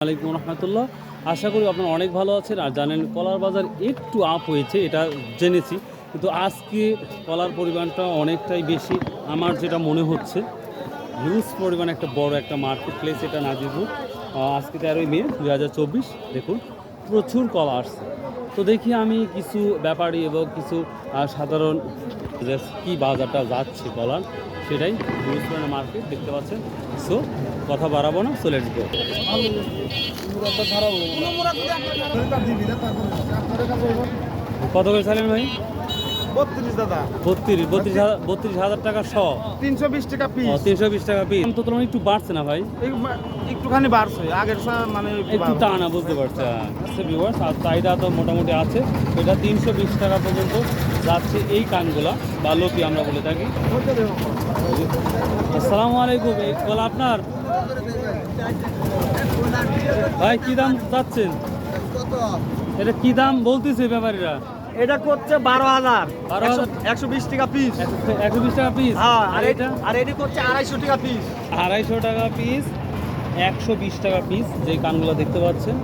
আলাইকুম রহমতুল্লাহ। আশা করি আপনারা অনেক ভালো আছেন। আর জানেন কলার বাজার একটু আপ হয়েছে, এটা জেনেছি, কিন্তু আজকে কলার পরিমাণটা অনেকটাই বেশি আমার যেটা মনে হচ্ছে। হিউজ পরিমাণ একটা বড় একটা মার্কেট প্লেস এটা নাজিরপুর। আজকে 13ই মে 2024। দেখুন প্রচুর কলা আসছে। তো দেখি আমি কিছু ব্যাপারী এবং কিছু সাধারণ কি বাজারটা যাচ্ছে কলার, সেটাই হিউজ পরিমাণ মার্কেট দেখতে পাচ্ছেন। সো কথা বাড়াবো না, সো লেটস গো। কত করে চাইলেন ভাই? 32 দাদা। 32,000 টাকা শ। 320 টাকা পিস। 320 টাকা পিস। তো তুলনায় একটু বাড়ছে না ভাই? একটুখানি বাড়ছে, আগের মানে একটু টানা, বুঝতে পারছি। ভিউয়ার্স আর চাহিদা তো মোটামুটি আছে। এটা 320 টাকা পর্যন্ত যাচ্ছে এই কানগুলা বা লতি আমরা বলে থাকি। আসসালামু আলাইকুম। এই কলা আপনার ভাই কি দাম চাচ্ছেন? এটা কি দাম বলতেছে ব্যাপারীরা? এটা করছে 12,000। 120 টাকা পিস। 120 টাকা পিস। হ্যাঁ, আর এটা আর এটা করছে 250 টাকা পিস। 250 টাকা পিস, 120 টাকা পিস। যে কানগুলো দেখতে পাচ্ছেন,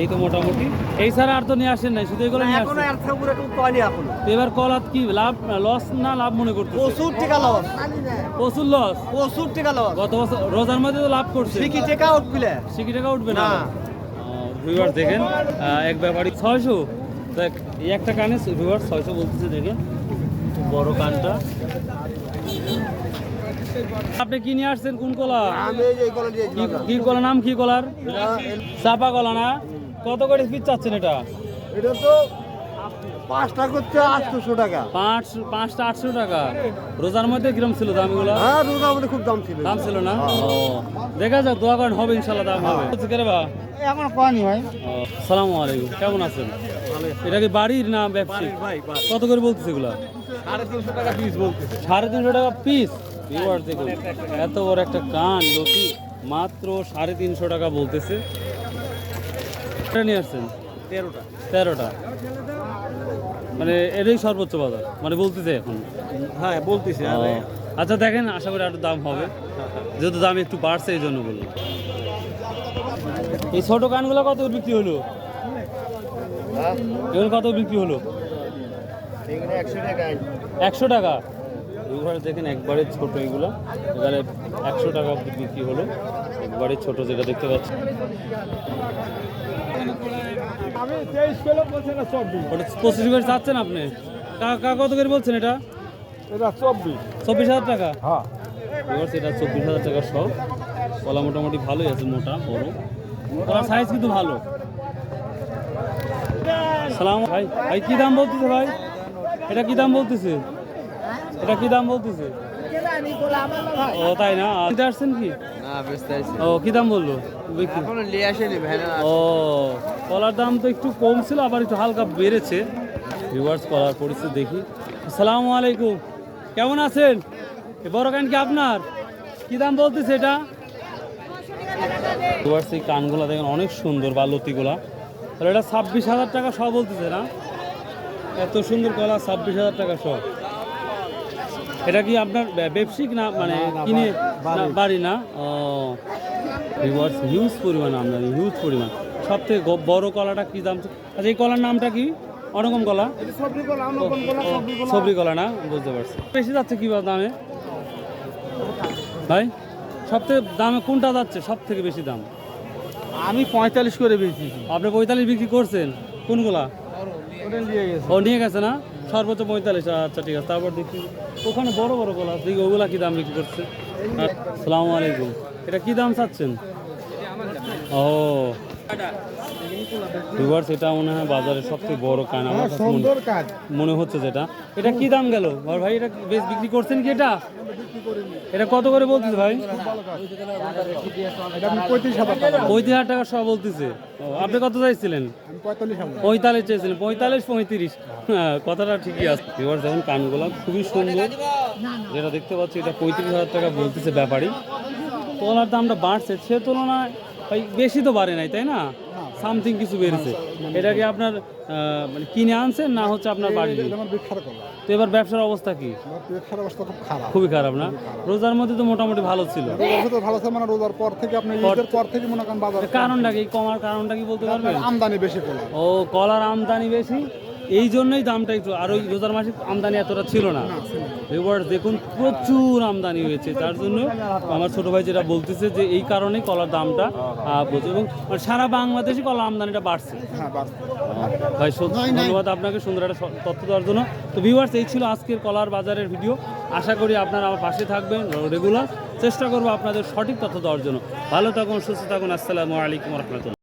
এই তো মোটামুটি। এই ছাড়া আর তো নিয়ে আসেন নাই, শুধু এগুলো নিয়ে আসেন। আর থাকুর একটু কয়নি এখন। এবার কলাত কি লাভ, লস না লাভ মনে করতে? 70 টাকা লস। প্রচুর লস। 70 টাকা লস। গত বছর রোজার মধ্যে তো লাভ করছে। সিকি টাকা উঠবিলে। সিকি টাকা উঠবে না। না। ভিউয়ার্স দেখেন, এক ব্যাপারী 600। দেখ এই একটা কানে ভিউয়ার্স 600 বলতেছে। দেখেন বড় কানটা। আপনি কি নিয়ে আসছেন? কোন কলা? আমি এই কলা দিয়ে কি কলা? নাম কি কলার? চাপা কলা না? কত করে পিস চাচ্ছেন এটা? এটা তো 5টা করছে 800 টাকা। 5টা 800 টাকা। রোজার মধ্যে কিরম ছিল দামগুলো? হ্যাঁ, রোজা মধ্যে খুব দাম ছিল। দাম ছিল না? ও দেখা যাক, দোয়া করেন হবে ইনশাল্লাহ, দাম হবে। এখন কয়নি ভাই। আসসালামু আলাইকুম, কেমন আছেন? এটা কি বাড়ির না ব্যবসায়িক? কত করে বলতেছে এগুলা? 350 টাকা পিস বলতেছে। 350 টাকা পিস। ভিউয়ার দেখুন, এত বড় একটা কান লতি মাত্র 350 টাকা বলতেছে। এটা নিয়ে আসছেন 13টা। মানে এটাই সর্বোচ্চ বাজার মানে বলতেছে এখন? হ্যাঁ বলতেছে। আচ্ছা দেখেন, আশা করি আরো দাম হবে, যেহেতু দাম একটু বাড়ছে এই জন্য বললাম। এই ছোট কানগুলো কত বিক্রি হলো? এগুলো কত বিক্রি হলো? 100 টাকা। এগুলো দেখেন একবারে ছোট, এগুলো এবারে 100 টাকা বিক্রি হলো। একবারে ছোট যেটা দেখতে পাচ্ছি। আমি 23 কিলো বলছি না 24। ওটা 25 করে চাচ্ছেন আপনি? কত করে বলছেন এটা? এটা 24,000 টাকা। হ্যাঁ, এবার সেটা 24,000 টাকা সব। কলা মোটামুটি ভালোই আছে, মোটা বড়। কলার সাইজ কিন্তু ভালো। সালাম ভাই। ভাই কি দাম বলতেছে ভাই? এটা কি দাম বলতেছে? এটা কি দাম বলতেছে? ও তাই না, কিনতে আসছেন কি? ও কি দাম বললো? ও কলার দাম তো একটু কম ছিল, আবার একটু হালকা বেড়েছে। ভিউয়ার্স কলার পরিস্থিতি দেখি। আসসালামু আলাইকুম, কেমন আছেন? এ বড় কান কি আপনার? কি দাম বলতেছে এটা? ভিউয়ার্স এই কানগুলো দেখেন অনেক সুন্দর, বা লতিগুলা। তাহলে এটা 26,000 টাকা সব বলতেছে না? এত সুন্দর কলা 26,000 টাকা সব। এটা কি আপনার ব্যবসায়িক না মানে কিনে বাড়ি না? ও ভিউয়ার্স হিউজ পরিমাণ আমদানি, হিউজ পরিমাণ। সব থেকে বড় কলাটা কি দাম? আচ্ছা এই কলার নামটা কি? অনকম কলা? সবরি কলা না, বুঝতে পারছি। বেশি যাচ্ছে কি দামে ভাই? সব থেকে দামে কোনটা যাচ্ছে সব থেকে বেশি দাম? আমি 45 করে বেচি। আপনি 45 বিক্রি করছেন? কোনগুলা? ও নিয়ে গেছে না? সর্বোচ্চ 45। আচ্ছা ঠিক আছে। তারপর দেখি ওখানে বড় বড় কলা দেখি, ওগুলা কি দাম বিক্রি করছে? আসসালামু আলাইকুম। এটা কি দাম চাচ্ছেন? ও ভিউয়ার্স এটা মনে হয় বাজারের সবচেয়ে বড় কান আমার কাছে মনে হচ্ছে। যেটা এটা কি দাম গেল ভাই? এটা বেশ বিক্রি করছেন কি? এটা কত করে বলতেছে ভাই? 35,000 টাকা সব বলতেছে। আপনি কত চাইছিলেন? 45 চাইছিলেন। 45 35। হ্যাঁ কথাটা ঠিকই আছে। এবার দেখুন কানগুলা খুবই সুন্দর, যেটা দেখতে পাচ্ছি এটা 35,000 টাকা বলতেছে ব্যাপারী। কলার দামটা বাড়ছে, সে তুলনায় ভাই বেশি তো বাড়ে নাই, তাই না? সামথিং কিছু বেড়েছে। এটা কি আপনার মানে কিনে আনছেন না হচ্ছে আপনার বাড়ি? এটা আমার বিখ্যাত কলা। তো এবার ব্যবসার অবস্থা কি? আমার ব্যবসার অবস্থা খুব খারাপ। খুবই খারাপ না? রোজার মধ্যে তো মোটামুটি ভালো ছিল। রোজার ভিতর ভালো আছে, মানে রোজার পর থেকে আপনি ঈদের পর থেকে মনে করেন বাজার কারণটা কি, কমার কারণটা কি বলতে পারবেন? আমদানি বেশি কলা। ও, কলার আমদানি বেশি, এই জন্যই দামটা একটু, আর ওই রোজার মাসে আমদানি এতটা ছিল না। এবার দেখুন প্রচুর আমদানি হয়েছে, তার জন্য আমার ছোট ভাই যেটা বলতেছে যে এই কারণেই কলার দামটা প্রচুর, এবং সারা বাংলাদেশে কলার আমদানিটা বাড়ছে। হ্যাঁ, বাড়ছে। ভাই ধন্যবাদ আপনাকে সুন্দর একটা তথ্য দেওয়ার জন্য। তো ভিউয়ার্স, এই ছিল আজকের কলার বাজারের ভিডিও। আশা করি আপনারা আমার পাশে থাকবেন রেগুলার, চেষ্টা করবো আপনাদের সঠিক তথ্য দেওয়ার জন্য। ভালো থাকুন, সুস্থ থাকুন। আসসালামু আলাইকুম রহমতুল্লাহ।